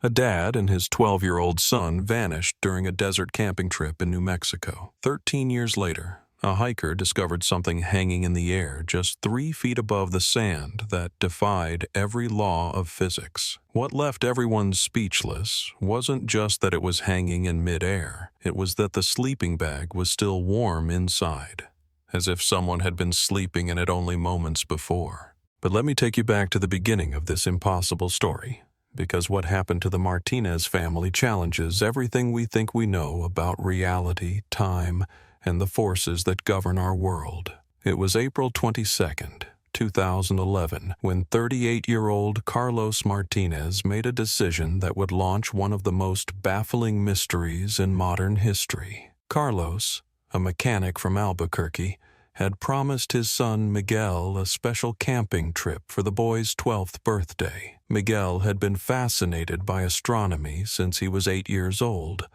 A dad and his 12-year-old son vanished during a desert camping trip in New Mexico. 13 years later, a hiker discovered something hanging in the air just 3 feet above the sand that defied every law of physics. What left everyone speechless wasn't just that it was hanging in midair. It was that the sleeping bag was still warm inside, as if someone had been sleeping in it only moments before. But let me take you back to the beginning of this impossible story, because what happened to the Martinez family challenges everything we think we know about reality, time, and the forces that govern our world. It was April 22nd, 2011, when 38-year-old Carlos Martinez made a decision that would launch one of the most baffling mysteries in modern history. Carlos, a mechanic from Albuquerque, had promised his son Miguel a special camping trip for the boy's 12th birthday. Miguel had been fascinated by astronomy since he was 8 years old,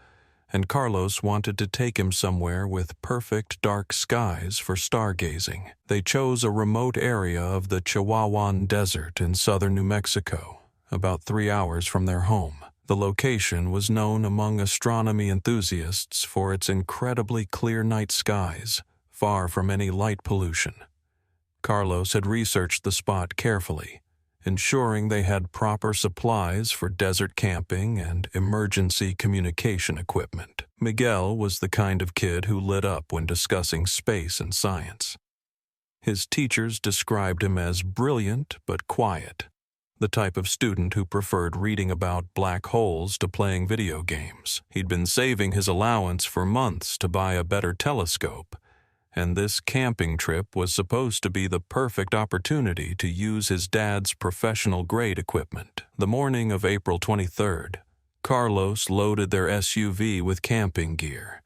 and Carlos wanted to take him somewhere with perfect dark skies for stargazing. They chose a remote area of the Chihuahuan Desert in southern New Mexico, about 3 hours from their home. The location was known among astronomy enthusiasts for its incredibly clear night skies, far from any light pollution. Carlos had researched the spot carefully, ensuring they had proper supplies for desert camping and emergency communication equipment. Miguel was the kind of kid who lit up when discussing space and science. His teachers described him as brilliant but quiet, the type of student who preferred reading about black holes to playing video games. He'd been saving his allowance for months to buy a better telescope, and this camping trip was supposed to be the perfect opportunity to use his dad's professional-grade equipment. The morning of April 23rd, Carlos loaded their SUV with camping gear,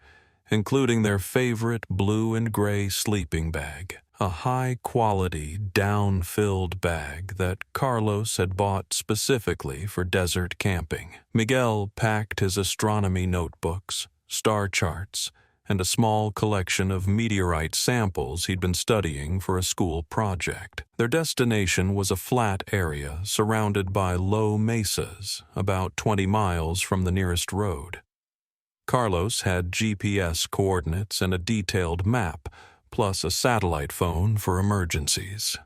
including their favorite blue and gray sleeping bag, a high-quality, down-filled bag that Carlos had bought specifically for desert camping. Miguel packed his astronomy notebooks, star charts, and a small collection of meteorite samples he'd been studying for a school project. Their destination was a flat area surrounded by low mesas, about 20 miles from the nearest road. Carlos had GPS coordinates and a detailed map, plus a satellite phone for emergencies.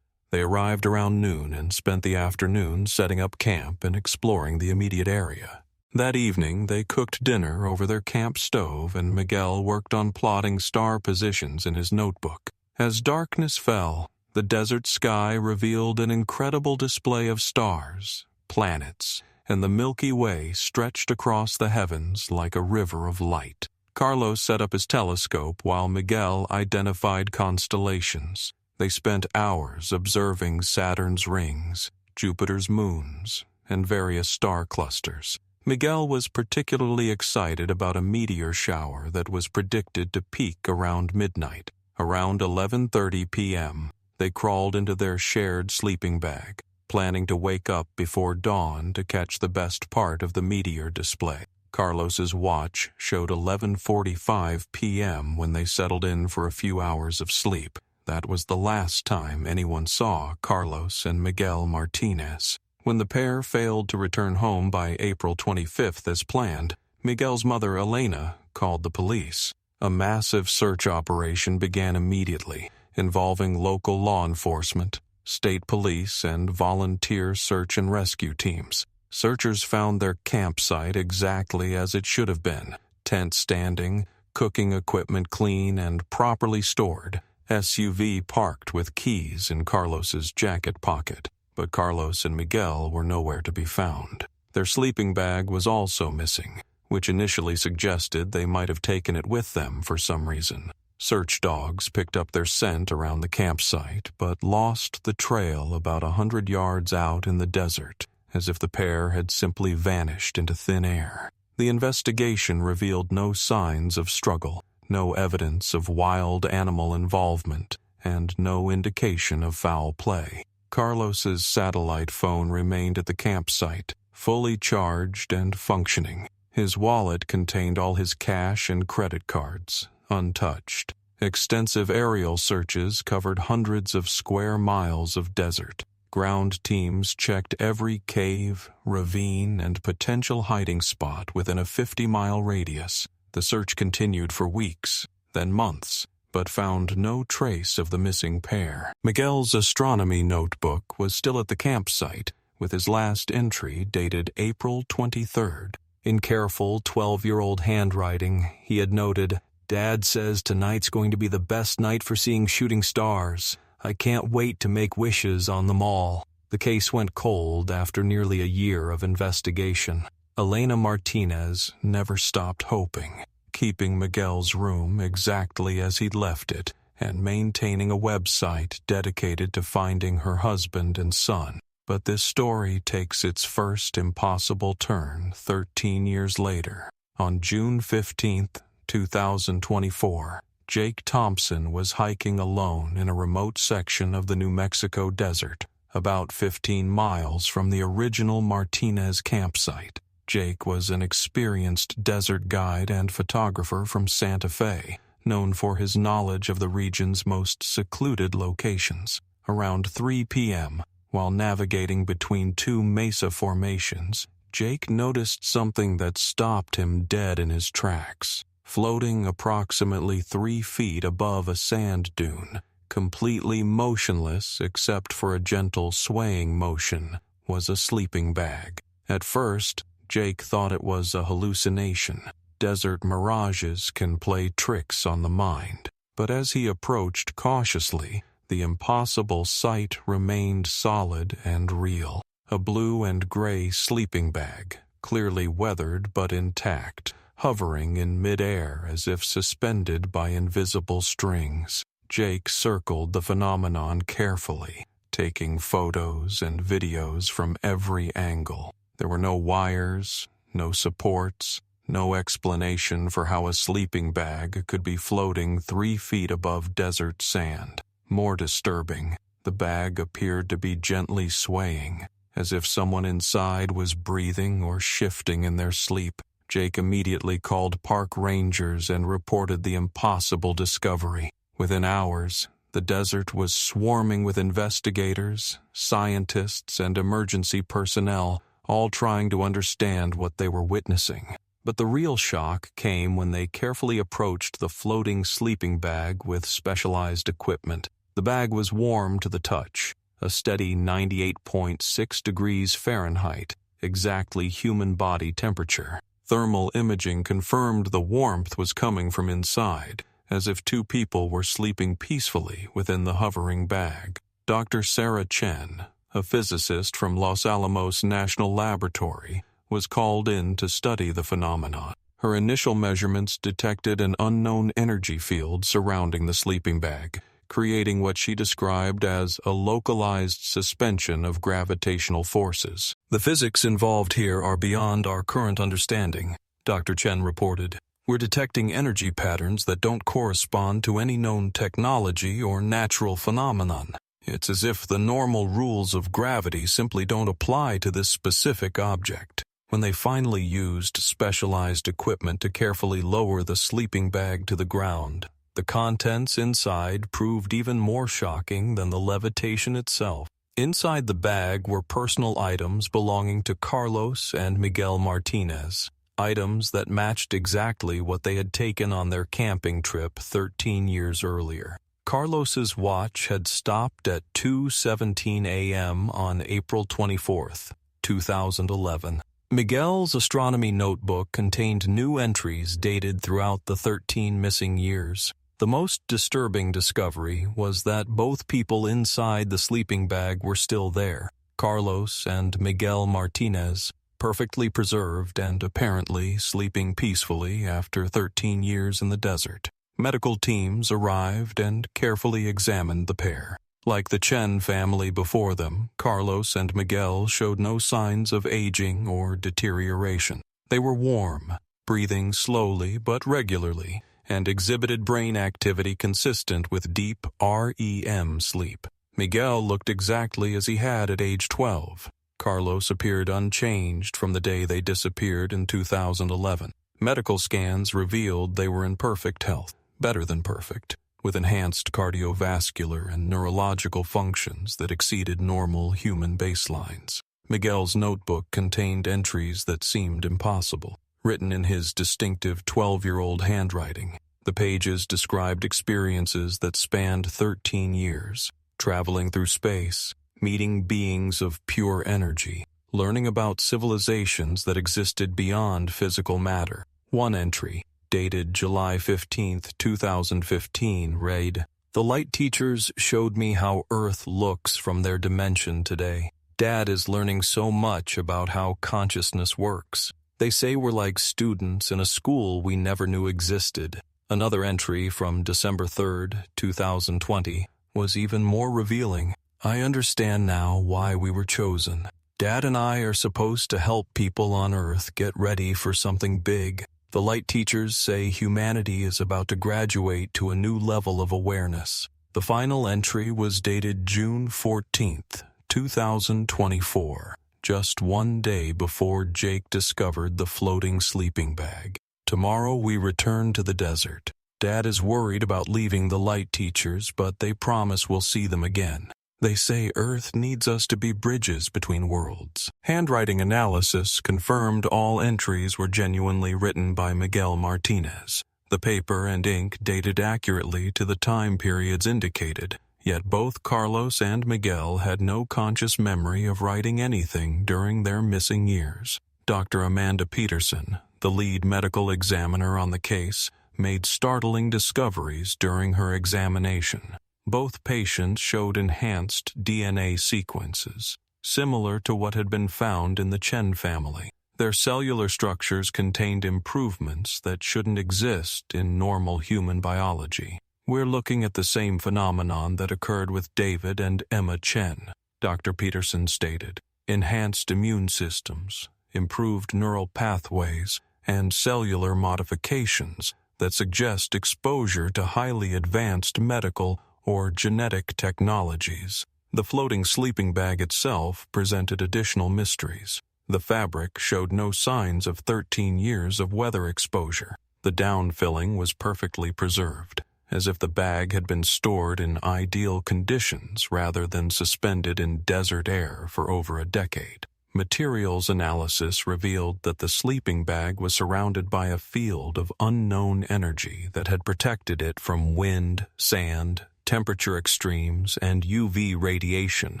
They arrived around noon and spent the afternoon setting up camp and exploring the immediate area. That evening, they cooked dinner over their camp stove, and Miguel worked on plotting star positions in his notebook. As darkness fell, the desert sky revealed an incredible display of stars, planets, and the Milky Way stretched across the heavens like a river of light. Carlos set up his telescope while Miguel identified constellations. They spent hours observing Saturn's rings, Jupiter's moons, and various star clusters. Miguel was particularly excited about a meteor shower that was predicted to peak around midnight. Around 11:30 p.m., they crawled into their shared sleeping bag, planning to wake up before dawn to catch the best part of the meteor display. Carlos's watch showed 11:45 p.m. when they settled in for a few hours of sleep. That was the last time anyone saw Carlos and Miguel Martinez. When the pair failed to return home by April 25th as planned, Miguel's mother, Elena, called the police. A massive search operation began immediately, involving local law enforcement, state police, and volunteer search and rescue teams. Searchers found their campsite exactly as it should have been: tent standing, cooking equipment clean and properly stored, SUV parked with keys in Carlos's jacket pocket. But Carlos and Miguel were nowhere to be found. Their sleeping bag was also missing, which initially suggested they might have taken it with them for some reason. Search dogs picked up their scent around the campsite, but lost the trail about 100 yards out in the desert, as if the pair had simply vanished into thin air. The investigation revealed no signs of struggle, no evidence of wild animal involvement, and no indication of foul play. Carlos's satellite phone remained at the campsite, fully charged and functioning. His wallet contained all his cash and credit cards, untouched. Extensive aerial searches covered hundreds of square miles of desert. Ground teams checked every cave, ravine, and potential hiding spot within a 50-mile radius. The search continued for weeks, then months, but found no trace of the missing pair. Miguel's astronomy notebook was still at the campsite, with his last entry dated April 23rd. In careful 12-year-old handwriting, he had noted, "Dad says tonight's going to be the best night for seeing shooting stars. I can't wait to make wishes on them all." The case went cold after nearly a year of investigation. Elena Martinez never stopped hoping, keeping Miguel's room exactly as he'd left it and maintaining a website dedicated to finding her husband and son. But this story takes its first impossible turn 13 years later. On June 15th, 2024, Jake Thompson was hiking alone in a remote section of the New Mexico desert, about 15 miles from the original Martinez campsite. Jake was an experienced desert guide and photographer from Santa Fe, known for his knowledge of the region's most secluded locations. Around 3 p.m., while navigating between two mesa formations, Jake noticed something that stopped him dead in his tracks. Floating approximately 3 feet above a sand dune, completely motionless except for a gentle swaying motion, was a sleeping bag. At first, Jake thought it was a hallucination. Desert mirages can play tricks on the mind. But as he approached cautiously, the impossible sight remained solid and real. A blue and gray sleeping bag, clearly weathered but intact, hovering in midair as if suspended by invisible strings. Jake circled the phenomenon carefully, taking photos and videos from every angle. There were no wires, no supports, no explanation for how a sleeping bag could be floating 3 feet above desert sand. More disturbing, the bag appeared to be gently swaying, as if someone inside was breathing or shifting in their sleep. Jake immediately called park rangers and reported the impossible discovery. Within hours, the desert was swarming with investigators, scientists, and emergency personnel, all trying to understand what they were witnessing. But the real shock came when they carefully approached the floating sleeping bag with specialized equipment. The bag was warm to the touch, a steady 98.6 degrees Fahrenheit, exactly human body temperature. Thermal imaging confirmed the warmth was coming from inside, as if 2 people were sleeping peacefully within the hovering bag. Dr. Sarah Chen, a physicist from Los Alamos National Laboratory, was called in to study the phenomenon. Her initial measurements detected an unknown energy field surrounding the sleeping bag, creating what she described as a localized suspension of gravitational forces. "The physics involved here are beyond our current understanding," Dr. Chen reported. "We're detecting energy patterns that don't correspond to any known technology or natural phenomenon. It's as if the normal rules of gravity simply don't apply to this specific object." When they finally used specialized equipment to carefully lower the sleeping bag to the ground, the contents inside proved even more shocking than the levitation itself. Inside the bag were personal items belonging to Carlos and Miguel Martinez, items that matched exactly what they had taken on their camping trip 13 years earlier. Carlos's watch had stopped at 2:17 a.m. on April 24th, 2011. Miguel's astronomy notebook contained new entries dated throughout the 13 missing years. The most disturbing discovery was that both people inside the sleeping bag were still there, Carlos and Miguel Martinez, perfectly preserved and apparently sleeping peacefully after 13 years in the desert. Medical teams arrived and carefully examined the pair. Like the Chen family before them, Carlos and Miguel showed no signs of aging or deterioration. They were warm, breathing slowly but regularly, and exhibited brain activity consistent with deep REM sleep. Miguel looked exactly as he had at age 12. Carlos appeared unchanged from the day they disappeared in 2011. Medical scans revealed they were in perfect health, better than perfect. with enhanced cardiovascular and neurological functions that exceeded normal human baselines. Miguel's notebook contained entries that seemed impossible, written in his distinctive 12-year-old handwriting. The pages described experiences that spanned 13 years, traveling through space, meeting beings of pure energy, learning about civilizations that existed beyond physical matter. One entry, dated July 15, 2015, read, "The light teachers showed me how Earth looks from their dimension today. Dad is learning so much about how consciousness works. They say we're like students in a school we never knew existed." Another entry from December 3, 2020, was even more revealing. "I understand now why we were chosen. Dad and I are supposed to help people on Earth get ready for something big. The light teachers say humanity is about to graduate to a new level of awareness." The final entry was dated June 14, 2024, just one day before Jake discovered the floating sleeping bag. "Tomorrow we return to the desert. Dad is worried about leaving the light teachers, but they promise we'll see them again. They say Earth needs us to be bridges between worlds." Handwriting analysis confirmed all entries were genuinely written by Miguel Martinez. The paper and ink dated accurately to the time periods indicated, yet both Carlos and Miguel had no conscious memory of writing anything during their missing years. Dr. Amanda Peterson, the lead medical examiner on the case, made startling discoveries during her examination. Both patients showed enhanced DNA sequences, similar to what had been found in the Chen family. Their cellular structures contained improvements that shouldn't exist in normal human biology. "We're looking at the same phenomenon that occurred with David and Emma Chen," Dr. Peterson stated. "Enhanced immune systems, improved neural pathways, and cellular modifications that suggest exposure to highly advanced medical or genetic technologies." The floating sleeping bag itself presented additional mysteries. The fabric showed no signs of 13 years of weather exposure. The down filling was perfectly preserved, as if the bag had been stored in ideal conditions rather than suspended in desert air for over a decade. Materials analysis revealed that the sleeping bag was surrounded by a field of unknown energy that had protected it from wind, sand, temperature extremes, and UV radiation.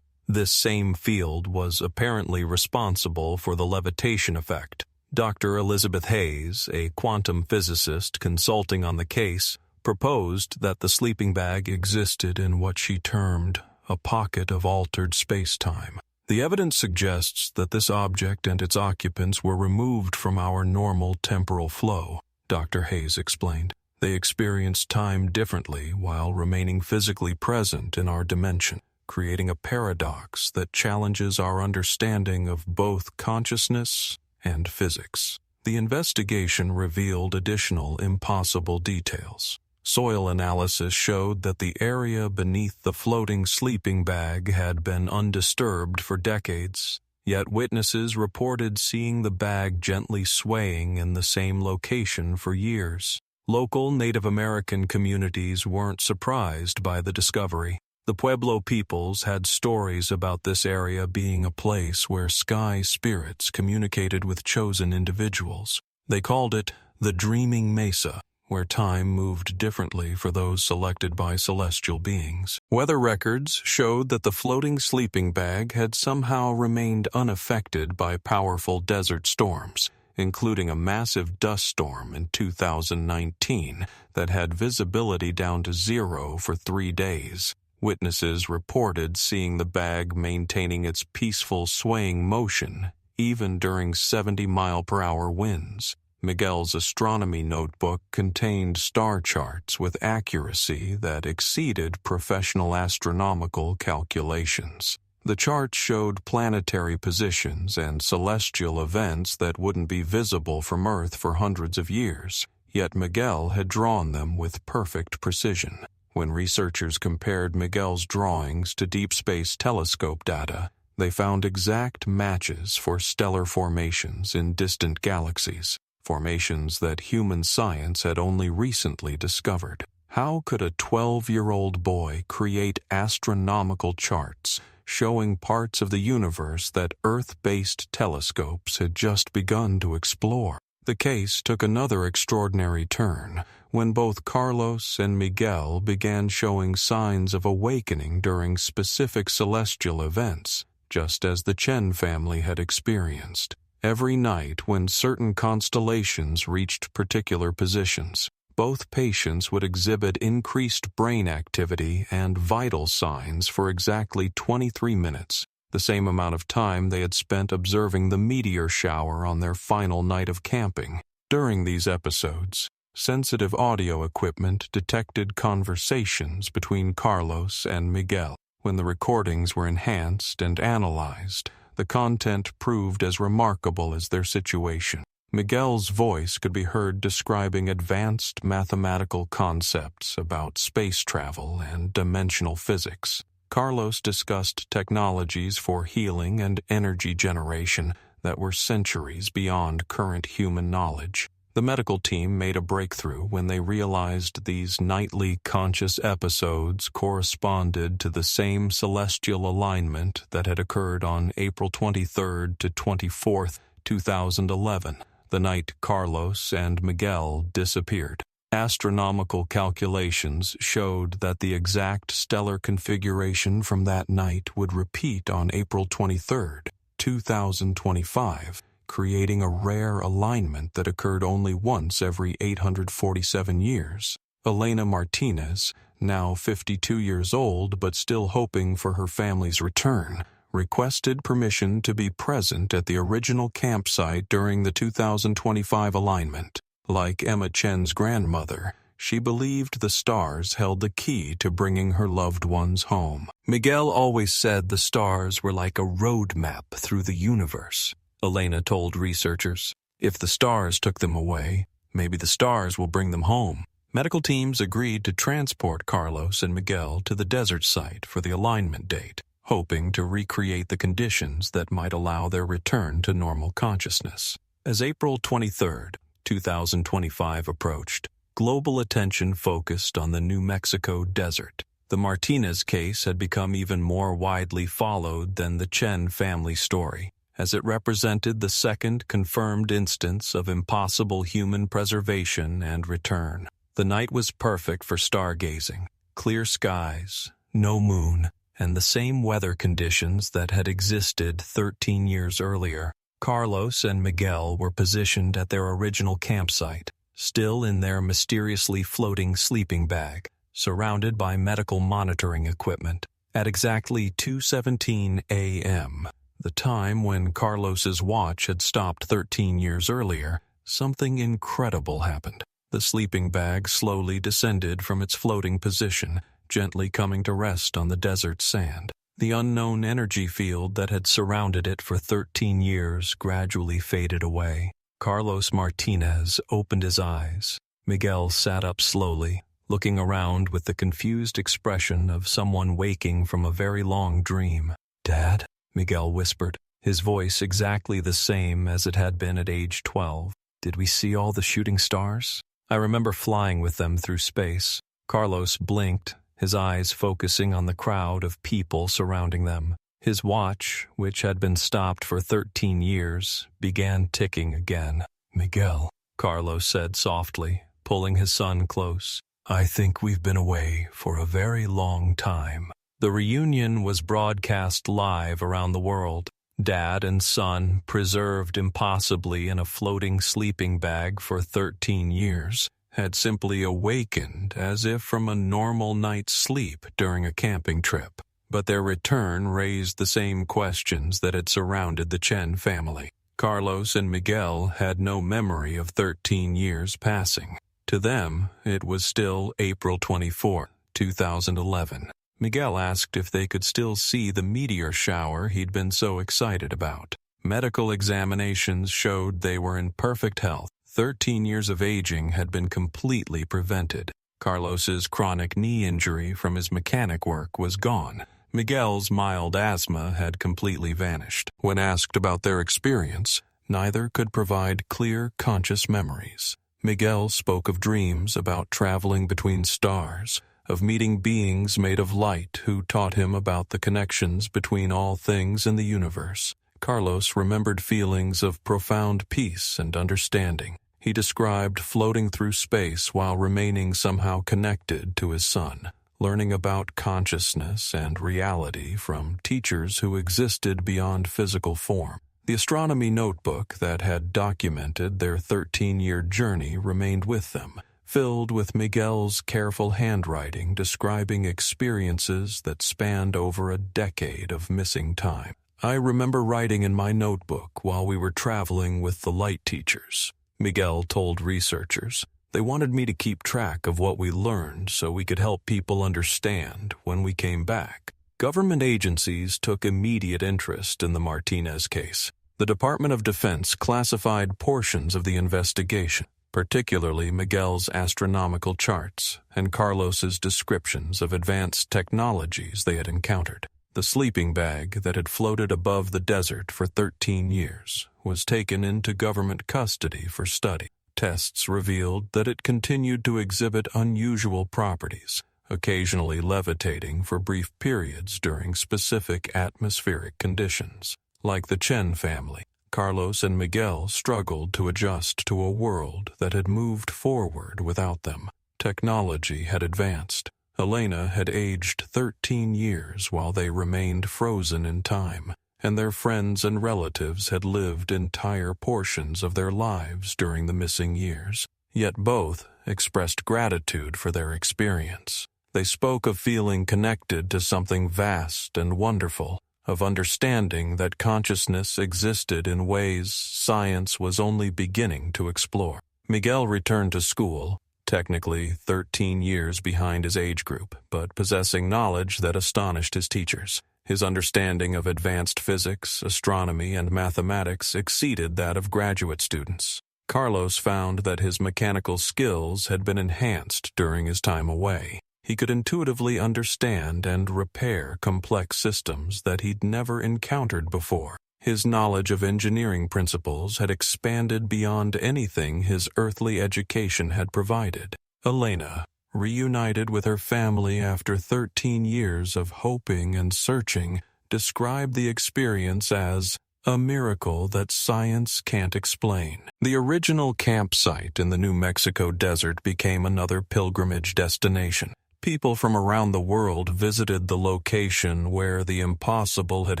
This same field was apparently responsible for the levitation effect. Dr. Elizabeth Hayes, a quantum physicist consulting on the case, proposed that the sleeping bag existed in what she termed a pocket of altered space-time. "The evidence suggests that this object and its occupants were removed from our normal temporal flow," Dr. Hayes explained. "They experienced time differently while remaining physically present in our dimension, creating a paradox that challenges our understanding of both consciousness and physics." The investigation revealed additional impossible details. Soil analysis showed that the area beneath the floating sleeping bag had been undisturbed for decades, yet witnesses reported seeing the bag gently swaying in the same location for years. Local Native American communities weren't surprised by the discovery. The Pueblo peoples had stories about this area being a place where sky spirits communicated with chosen individuals. They called it the Dreaming Mesa, where time moved differently for those selected by celestial beings. Weather records showed that the floating sleeping bag had somehow remained unaffected by powerful desert storms, including a massive dust storm in 2019 that had visibility down to 0 for 3 days. Witnesses reported seeing the bag maintaining its peaceful swaying motion even during 70-mile-per-hour winds. Miguel's astronomy notebook contained star charts with accuracy that exceeded professional astronomical calculations. The charts showed planetary positions and celestial events that wouldn't be visible from Earth for hundreds of years, yet Miguel had drawn them with perfect precision. When researchers compared Miguel's drawings to Deep Space Telescope data, they found exact matches for stellar formations in distant galaxies, formations that human science had only recently discovered. How could a 12-year-old boy create astronomical charts showing parts of the universe that Earth-based telescopes had just begun to explore? The case took another extraordinary turn when both Carlos and Miguel began showing signs of awakening during specific celestial events, just as the Chen family had experienced. Every night when certain constellations reached particular positions, both patients would exhibit increased brain activity and vital signs for exactly 23 minutes, the same amount of time they had spent observing the meteor shower on their final night of camping. During these episodes, sensitive audio equipment detected conversations between Carlos and Miguel. When the recordings were enhanced and analyzed, the content proved as remarkable as their situation. Miguel's voice could be heard describing advanced mathematical concepts about space travel and dimensional physics. Carlos discussed technologies for healing and energy generation that were centuries beyond current human knowledge. The medical team made a breakthrough when they realized these nightly conscious episodes corresponded to the same celestial alignment that had occurred on April 23rd to 24th, 2011, the night Carlos and Miguel disappeared. Astronomical calculations showed that the exact stellar configuration from that night would repeat on April 23rd, 2025, creating a rare alignment that occurred only once every 847 years. Elena Martinez, now 52 years old but still hoping for her family's return, requested permission to be present at the original campsite during the 2025 alignment. Like Emma Chen's grandmother, she believed the stars held the key to bringing her loved ones home. Miguel always said the stars were like a road map through the universe, Elena told researchers. If the stars took them away, maybe the stars will bring them home. Medical teams agreed to transport Carlos and Miguel to the desert site for the alignment date, hoping to recreate the conditions that might allow their return to normal consciousness. As April 23rd, 2025 approached, global attention focused on the New Mexico desert. The Martinez case had become even more widely followed than the Chen family story, as it represented the second confirmed instance of impossible human preservation and return. The night was perfect for stargazing. Clear skies, no moon, and the same weather conditions that had existed 13 years earlier. Carlos and Miguel were positioned at their original campsite, still in their mysteriously floating sleeping bag, surrounded by medical monitoring equipment. At exactly 2:17 a.m., the time when Carlos's watch had stopped 13 years earlier, something incredible happened. The sleeping bag slowly descended from its floating position, gently coming to rest on the desert sand. The unknown energy field that had surrounded it for 13 years gradually faded away. Carlos Martinez opened his eyes. Miguel sat up slowly, looking around with the confused expression of someone waking from a very long dream. "Dad?" Miguel whispered, his voice exactly the same as it had been at age 12. "Did we see all the shooting stars? I remember flying with them through space." Carlos blinked, his eyes focusing on the crowd of people surrounding them. His watch, which had been stopped for 13 years, began ticking again. "Miguel," Carlos said softly, pulling his son close, "I think we've been away for a very long time." The reunion was broadcast live around the world. Dad and son, preserved impossibly in a floating sleeping bag for 13 years, had simply awakened as if from a normal night's sleep during a camping trip. But their return raised the same questions that had surrounded the Chen family. Carlos and Miguel had no memory of 13 years passing. To them, it was still April 24, 2011. Miguel asked if they could still see the meteor shower he'd been so excited about. Medical examinations showed they were in perfect health. 13 years of aging had been completely prevented. Carlos's chronic knee injury from his mechanic work was gone. Miguel's mild asthma had completely vanished. When asked about their experience, neither could provide clear, conscious memories. Miguel spoke of dreams about traveling between stars, of meeting beings made of light who taught him about the connections between all things in the universe. Carlos remembered feelings of profound peace and understanding. He described floating through space while remaining somehow connected to his son, learning about consciousness and reality from teachers who existed beyond physical form. The astronomy notebook that had documented their 13-year journey remained with them, filled with Miguel's careful handwriting describing experiences that spanned over a decade of missing time. I remember writing in my notebook while we were traveling with the light teachers, Miguel told researchers. They wanted me to keep track of what we learned so we could help people understand when we came back. Government agencies took immediate interest in the Martinez case. The Department of Defense classified portions of the investigation, particularly Miguel's astronomical charts and Carlos's descriptions of advanced technologies they had encountered. The sleeping bag that had floated above the desert for 13 years was taken into government custody for study. Tests revealed that it continued to exhibit unusual properties, occasionally levitating for brief periods during specific atmospheric conditions. Like the Chen family, Carlos and Miguel struggled to adjust to a world that had moved forward without them. Technology had advanced. Elena had aged 13 years while they remained frozen in time, and their friends and relatives had lived entire portions of their lives during the missing years. Yet both expressed gratitude for their experience. They spoke of feeling connected to something vast and wonderful, of understanding that consciousness existed in ways science was only beginning to explore. Miguel returned to school, technically 13 years behind his age group, but possessing knowledge that astonished his teachers. His understanding of advanced physics, astronomy, and mathematics exceeded that of graduate students. Carlos found that his mechanical skills had been enhanced during his time away. He could intuitively understand and repair complex systems that he'd never encountered before. His knowledge of engineering principles had expanded beyond anything his earthly education had provided. Elena, reunited with her family after 13 years of hoping and searching, described the experience as a miracle that science can't explain. The original campsite in the New Mexico desert became another pilgrimage destination. People from around the world visited the location where the impossible had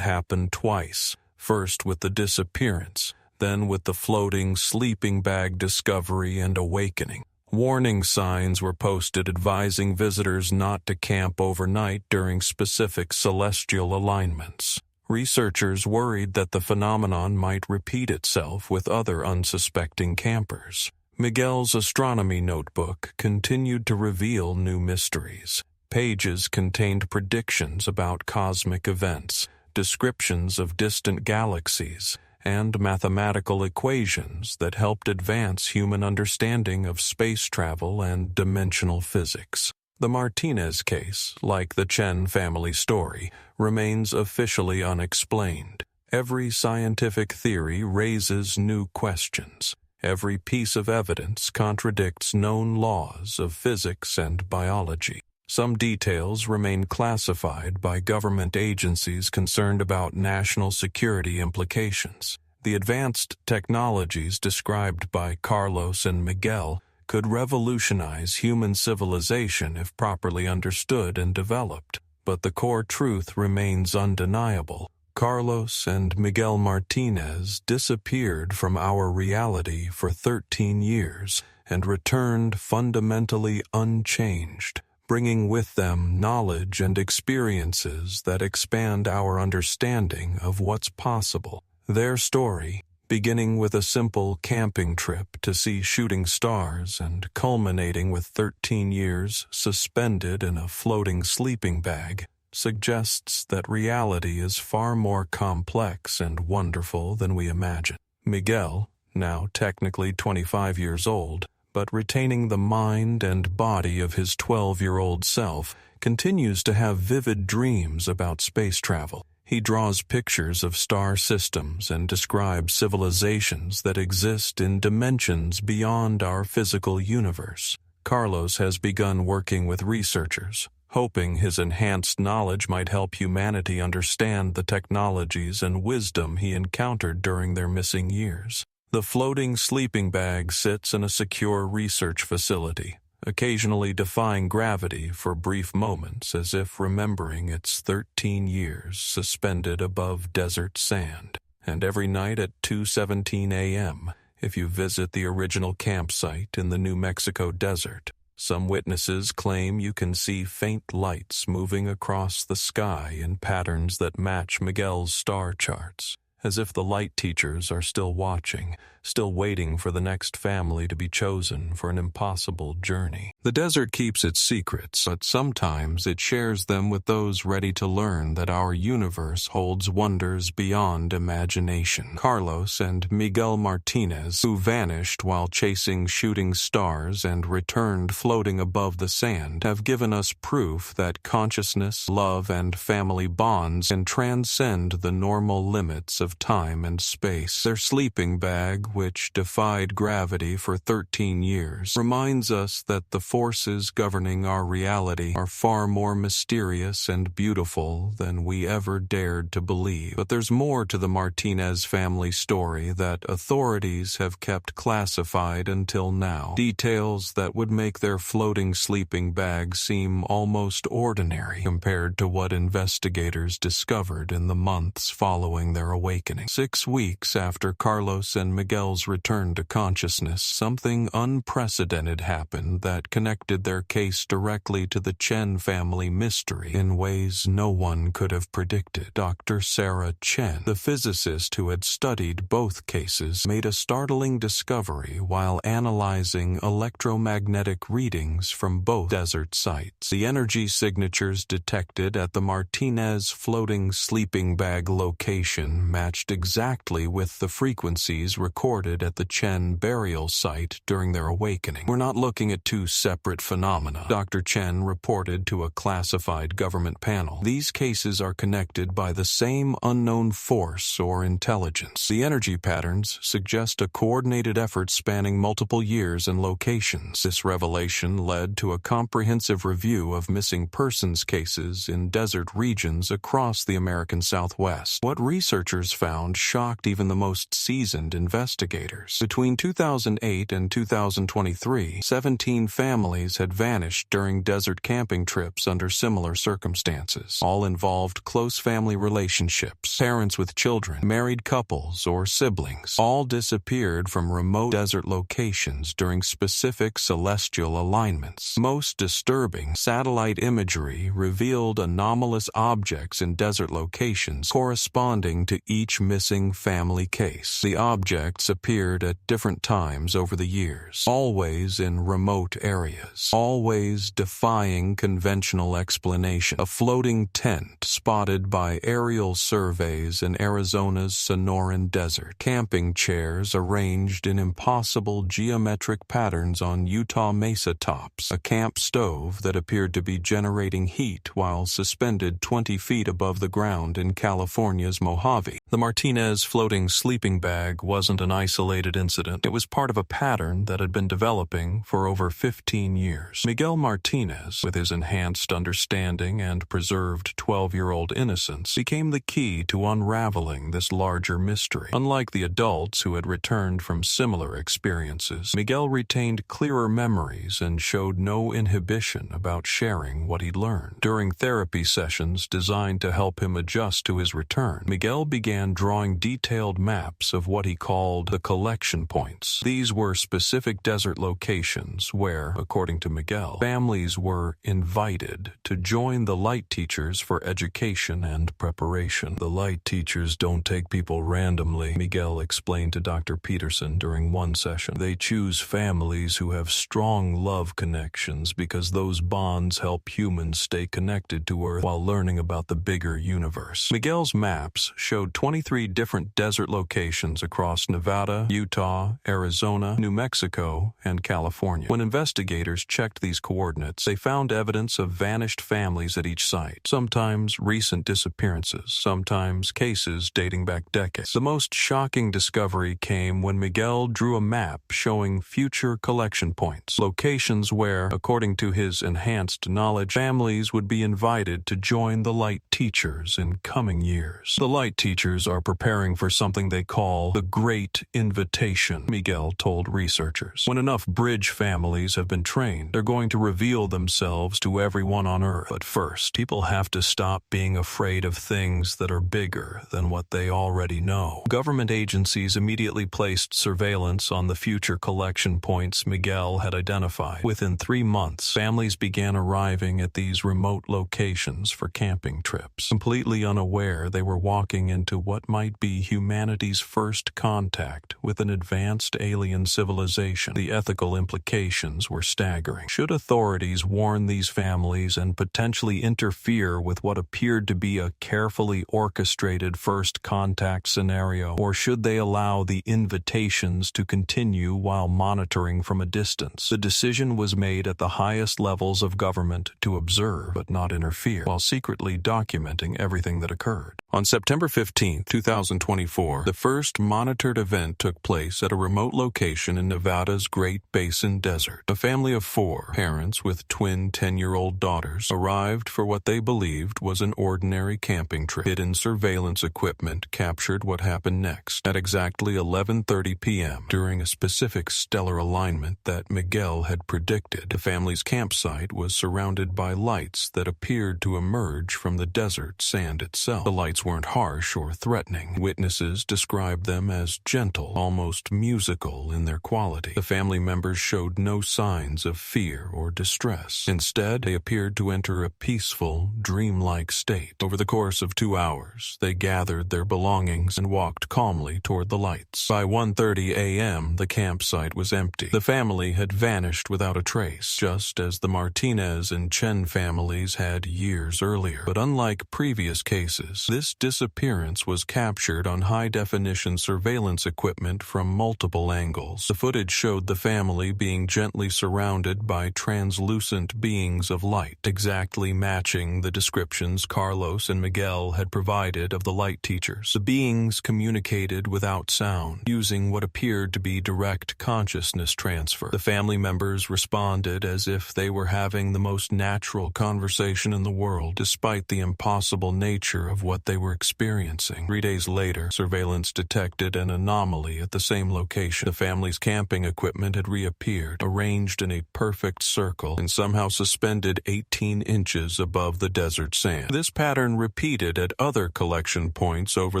happened twice. First with the disappearance, then with the floating sleeping bag discovery and awakening. Warning signs were posted advising visitors not to camp overnight during specific celestial alignments. Researchers worried that the phenomenon might repeat itself with other unsuspecting campers. Miguel's astronomy notebook continued to reveal new mysteries. Pages contained predictions about cosmic events, descriptions of distant galaxies, and mathematical equations that helped advance human understanding of space travel and dimensional physics. The Martinez case, like the Chen family story, remains officially unexplained. Every scientific theory raises new questions. Every piece of evidence contradicts known laws of physics and biology. Some details remain classified by government agencies concerned about national security implications. The advanced technologies described by Carlos and Miguel could revolutionize human civilization if properly understood and developed. But the core truth remains undeniable. Carlos and Miguel Martinez disappeared from our reality for 13 years and returned fundamentally unchanged, bringing with them knowledge and experiences that expand our understanding of what's possible. Their story, beginning with a simple camping trip to see shooting stars and culminating with 13 years suspended in a floating sleeping bag, suggests that reality is far more complex and wonderful than we imagine. Miguel, now technically 25 years old, but retaining the mind and body of his 12-year-old self, continues to have vivid dreams about space travel. He draws pictures of star systems and describes civilizations that exist in dimensions beyond our physical universe. Carlos has begun working with researchers, hoping his enhanced knowledge might help humanity understand the technologies and wisdom he encountered during their missing years. The floating sleeping bag sits in a secure research facility, occasionally defying gravity for brief moments as if remembering its 13 years suspended above desert sand. And every night at 2:17 a.m., if you visit the original campsite in the New Mexico desert, some witnesses claim you can see faint lights moving across the sky in patterns that match Miguel's star charts, as if the light teachers are still watching, still waiting for the next family to be chosen for an impossible journey. The desert keeps its secrets, but sometimes it shares them with those ready to learn that our universe holds wonders beyond imagination. Carlos and Miguel Martinez, who vanished while chasing shooting stars and returned floating above the sand, have given us proof that consciousness, love, and family bonds can transcend the normal limits of time and space. Their sleeping bag, which defied gravity for 13 years, reminds us that the forces governing our reality are far more mysterious and beautiful than we ever dared to believe. But there's more to the Martinez family story that authorities have kept classified until now. Details that would make their floating sleeping bag seem almost ordinary compared to what investigators discovered in the months following their awakening. 6 weeks after Carlos and Miguel's return to consciousness, something unprecedented happened that connected their case directly to the Chen family mystery in ways no one could have predicted. Dr. Sarah Chen, the physicist who had studied both cases, made a startling discovery while analyzing electromagnetic readings from both desert sites. The energy signatures detected at the Martinez floating sleeping bag location matched exactly with the frequencies recorded at the Chen burial site during their awakening. We're not looking at two separate phenomena, Dr. Chen reported to a classified government panel. These cases are connected by the same unknown force or intelligence. The energy patterns suggest a coordinated effort spanning multiple years and locations. This revelation led to a comprehensive review of missing persons cases in desert regions across the American Southwest. What researchers found shocked even the most seasoned investigators. Between 2008 and 2023, 17 families had vanished during desert camping trips under similar circumstances. All involved close family relationships, parents with children, married couples, or siblings. All disappeared from remote desert locations during specific celestial alignments. Most disturbing, satellite imagery revealed anomalous objects in desert locations corresponding to each missing family case. The objects appeared at different times over the years, always in remote areas, always defying conventional explanation. A floating tent spotted by aerial surveys in Arizona's Sonoran Desert, camping chairs arranged in impossible geometric patterns on Utah mesa tops, a camp stove that appeared to be generating heat while suspended 20 feet above the ground in California's Mojave. The Martinez floating sleeping bag wasn't an isolated incident. It was part of a pattern that had been developing for over 15 years. Miguel Martinez, with his enhanced understanding and preserved 12-year-old innocence, became the key to unraveling this larger mystery. Unlike the adults who had returned from similar experiences, Miguel retained clearer memories and showed no inhibition about sharing what he'd learned. During therapy sessions designed to help him adjust to his return, Miguel began drawing detailed maps of what he called the collection points. These were specific desert locations where, according to Miguel, families were invited to join the light teachers for education and preparation. The light teachers don't take people randomly, Miguel explained to Dr. Peterson during one session. They choose families who have strong love connections because those bonds help humans stay connected to Earth while learning about the bigger universe. Miguel's maps showed 23 different desert locations across Nevada, Nevada, Utah, Arizona, New Mexico, and California. When investigators checked these coordinates, they found evidence of vanished families at each site, sometimes recent disappearances, sometimes cases dating back decades. The most shocking discovery came when Miguel drew a map showing future collection points, locations where, according to his enhanced knowledge, families would be invited to join the light teachers in coming years. The light teachers are preparing for something they call the Great Invitation, Miguel told researchers. When enough bridge families have been trained, they're going to reveal themselves to everyone on Earth. But first, people have to stop being afraid of things that are bigger than what they already know. Government agencies immediately placed surveillance on the future collection points Miguel had identified. Within 3 months, families began arriving at these remote locations for camping trips, completely unaware they were walking into what might be humanity's first contact with an advanced alien civilization. The ethical implications were staggering. Should authorities warn these families and potentially interfere with what appeared to be a carefully orchestrated first contact scenario, or should they allow the invitations to continue while monitoring from a distance? The decision was made at the highest levels of government to observe but not interfere, while secretly documenting everything that occurred. On September 15, 2024, the first monitored event took place at a remote location in Nevada's Great Basin Desert. A family of 4, parents with twin 10-year-old daughters, arrived for what they believed was an ordinary camping trip. Hidden surveillance equipment captured what happened next. At exactly 11:30 p.m., during a specific stellar alignment that Miguel had predicted, the family's campsite was surrounded by lights that appeared to emerge from the desert sand itself. The lights weren't harsh or threatening. Witnesses described them as gentle, almost musical in their quality. The family members showed no signs of fear or distress. Instead, they appeared to enter a peaceful, dreamlike state. Over the course of 2 hours, they gathered their belongings and walked calmly toward the lights. By 1:30 a.m., the campsite was empty. The family had vanished without a trace, just as the Martinez and Chen families had years earlier. But unlike previous cases, this disappearance was captured on high-definition surveillance equipment from multiple angles. The footage showed the family being gently surrounded by translucent beings of light, exactly matching the descriptions Carlos and Miguel had provided of the light teachers. The beings communicated without sound, using what appeared to be direct consciousness transfer. The family members responded as if they were having the most natural conversation in the world, despite the impossible nature of what they were experiencing. 3 days later, surveillance detected an anomaly at the same location. The family's camping equipment had reappeared, arranged in a perfect circle and somehow suspended 18 inches above the desert sand. This pattern repeated at other collection points over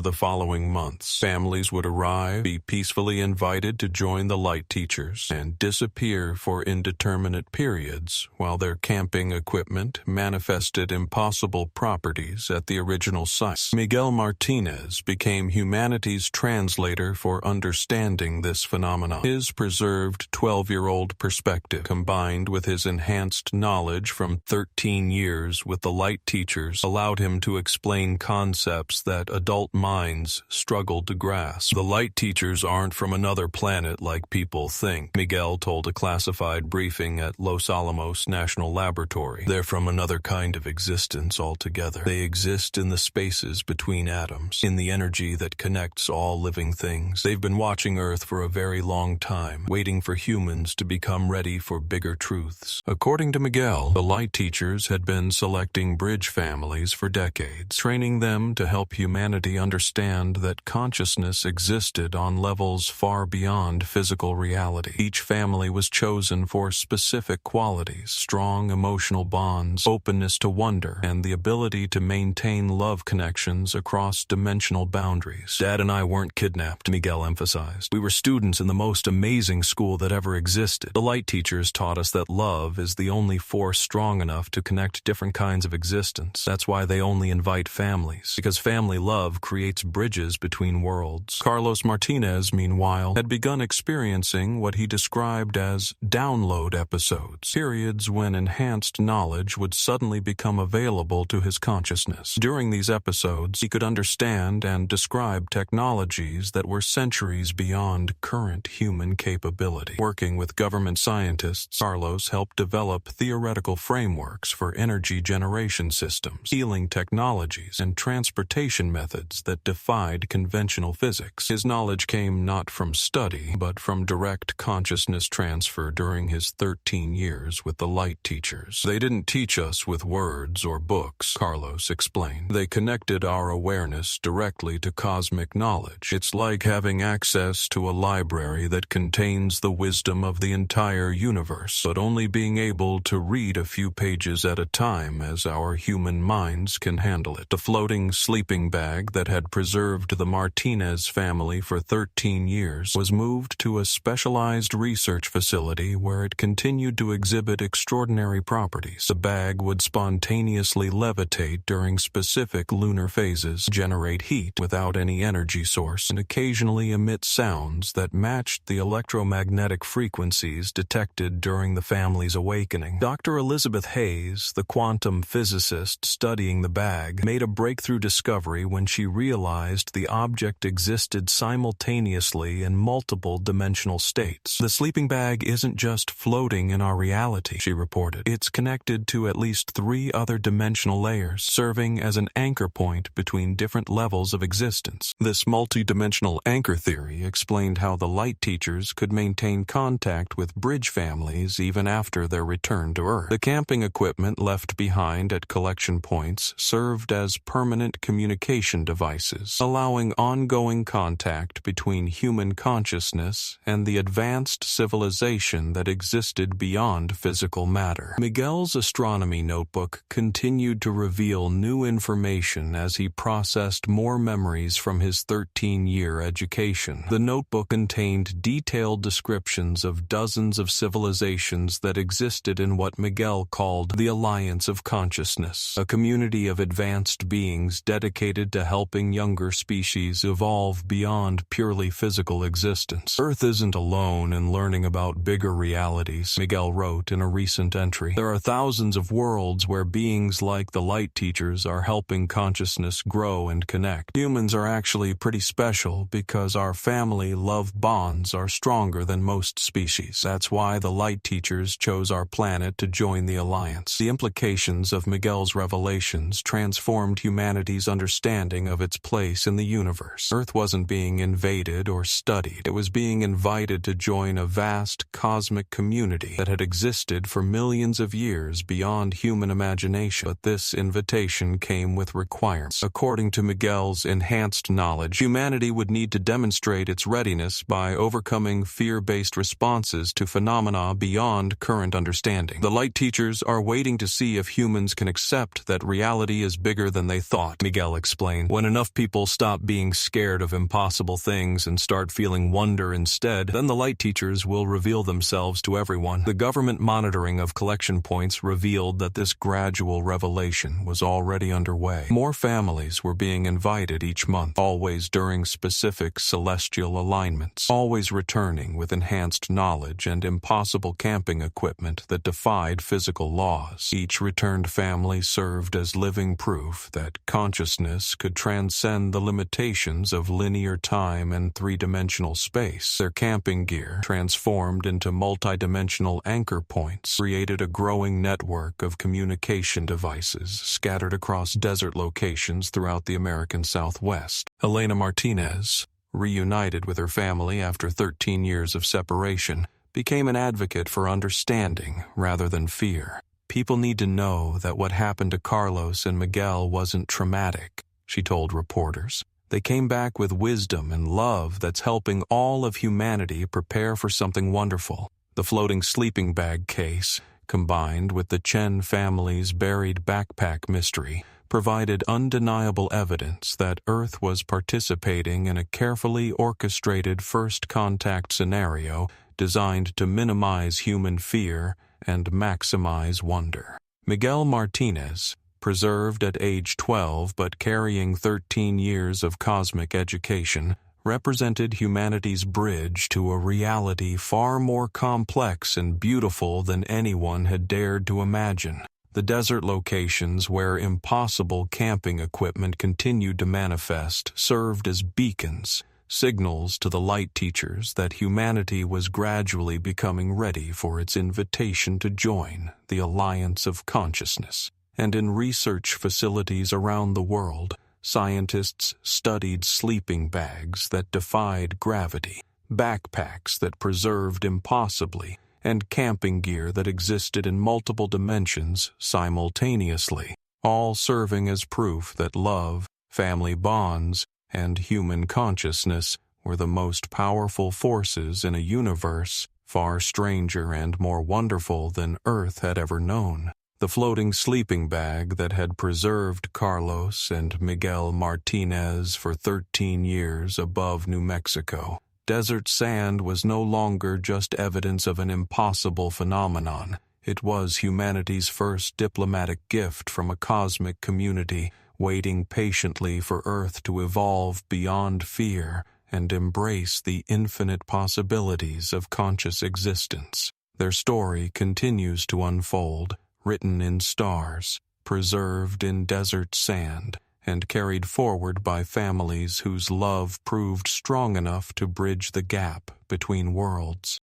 the following months. Families would arrive, be peacefully invited to join the light teachers, and disappear for indeterminate periods while their camping equipment manifested impossible properties at the original sites. Miguel Martinez became humanity's translator for understanding this phenomenon. His preserved 12-year-old perspective, combined with his enhanced knowledge from 13 years with the light teachers, allowed him to explain concepts that adult minds struggled to grasp. The light teachers aren't from another planet like people think, Miguel told a classified briefing at Los Alamos National Laboratory. They're from another kind of existence altogether. They exist in the spaces between atoms, in the energy that connects all living things. They've been watching Earth for a very long time, waiting for humans to become ready for bigger truths. According to Miguel, the light teachers had been selecting bridge families for decades, training them to help humanity understand that consciousness existed on levels far beyond physical reality. Each family was chosen for specific qualities: strong emotional bonds, openness to wonder, and the ability to maintain love connections across dimensional boundaries. Dad and I weren't kidnapped, Miguel emphasized. We were students in the most amazing school that ever existed. The light teachers taught us that love is the only force strong enough to connect different kinds of existence. That's why they only invite families, because family love creates bridges between worlds. Carlos Martinez, meanwhile, had begun experiencing what he described as download episodes, periods when enhanced knowledge would suddenly become available to his consciousness. During these episodes, episodes, he could understand and describe technologies that were centuries beyond current human capability. Working with government scientists, Carlos helped develop theoretical frameworks for energy generation systems, healing technologies, and transportation methods that defied conventional physics. His knowledge came not from study, but from direct consciousness transfer during his 13 years with the light teachers. They didn't teach us with words or books, Carlos explained. They connected our awareness directly to cosmic knowledge. It's like having access to a library that contains the wisdom of the entire universe, but only being able to read a few pages at a time as our human minds can handle it. The floating sleeping bag that had preserved the Martinez family for 13 years was moved to a specialized research facility where it continued to exhibit extraordinary properties. The bag would spontaneously levitate during specific lunar phases, generate heat without any energy source, and occasionally emit sounds that matched the electromagnetic frequencies detected during the family's awakening. Dr. Elizabeth Hayes, the quantum physicist studying the bag, made a breakthrough discovery when she realized the object existed simultaneously in multiple dimensional states. The sleeping bag isn't just floating in our reality, she reported. It's connected to at least 3 other dimensional layers, serving as an anchor point between different levels of existence. This multi-dimensional anchor theory explained how the light teachers could maintain contact with bridge families even after their return to Earth. The camping equipment left behind at collection points served as permanent communication devices, allowing ongoing contact between human consciousness and the advanced civilization that existed beyond physical matter. Miguel's astronomy notebook continued to reveal new information as he processed more memories from his 13-year education. The notebook contained detailed descriptions of dozens of civilizations that existed in what Miguel called the Alliance of Consciousness, a community of advanced beings dedicated to helping younger species evolve beyond purely physical existence. Earth isn't alone in learning about bigger realities, Miguel wrote in a recent entry. There are thousands of worlds where beings like the light teachers are helping consciousness grow and connect. Humans are actually pretty special because our family love bonds are stronger than most species. That's why the light teachers chose our planet to join the Alliance. The implications of Miguel's revelations transformed humanity's understanding of its place in the universe. Earth wasn't being invaded or studied. It was being invited to join a vast cosmic community that had existed for millions of years beyond human imagination. But this invitation came with requirements. According to Miguel's enhanced knowledge, humanity would need to demonstrate its readiness by overcoming fear-based responses to phenomena beyond current understanding. The light teachers are waiting to see if humans can accept that reality is bigger than they thought, Miguel explained. When enough people stop being scared of impossible things and start feeling wonder instead, then the light teachers will reveal themselves to everyone. The government monitoring of collection points revealed that this gradual revelation was already underway. More families were being invited each month, always during specific celestial alignments, always returning with enhanced knowledge and impossible camping equipment that defied physical laws. Each returned family served as living proof that consciousness could transcend the limitations of linear time and three-dimensional space. Their camping gear, transformed into multi-dimensional anchor points, created a growing network of communication devices scattered across desert locations throughout the American Southwest. Elena Martinez, reunited with her family after 13 years of separation, became an advocate for understanding rather than fear. People need to know that what happened to Carlos and Miguel wasn't traumatic, she told reporters. They came back with wisdom and love that's helping all of humanity prepare for something wonderful. The floating sleeping bag case, combined with the Chen family's buried backpack mystery, provided undeniable evidence that Earth was participating in a carefully orchestrated first contact scenario designed to minimize human fear and maximize wonder. Miguel Martinez, preserved at age 12 but carrying 13 years of cosmic education, represented humanity's bridge to a reality far more complex and beautiful than anyone had dared to imagine. The desert locations where impossible camping equipment continued to manifest served as beacons, signals to the light teachers that humanity was gradually becoming ready for its invitation to join the Alliance of Consciousness. And in research facilities around the world, scientists studied sleeping bags that defied gravity, backpacks that preserved impossibly, and camping gear that existed in multiple dimensions simultaneously, all serving as proof that love, family bonds, and human consciousness were the most powerful forces in a universe far stranger and more wonderful than Earth had ever known. The floating sleeping bag that had preserved Carlos and Miguel Martinez for 13 years above New Mexico. Desert sand was no longer just evidence of an impossible phenomenon. It was humanity's first diplomatic gift from a cosmic community, waiting patiently for Earth to evolve beyond fear and embrace the infinite possibilities of conscious existence. Their story continues to unfold, written in stars, preserved in desert sand, and carried forward by families whose love proved strong enough to bridge the gap between worlds.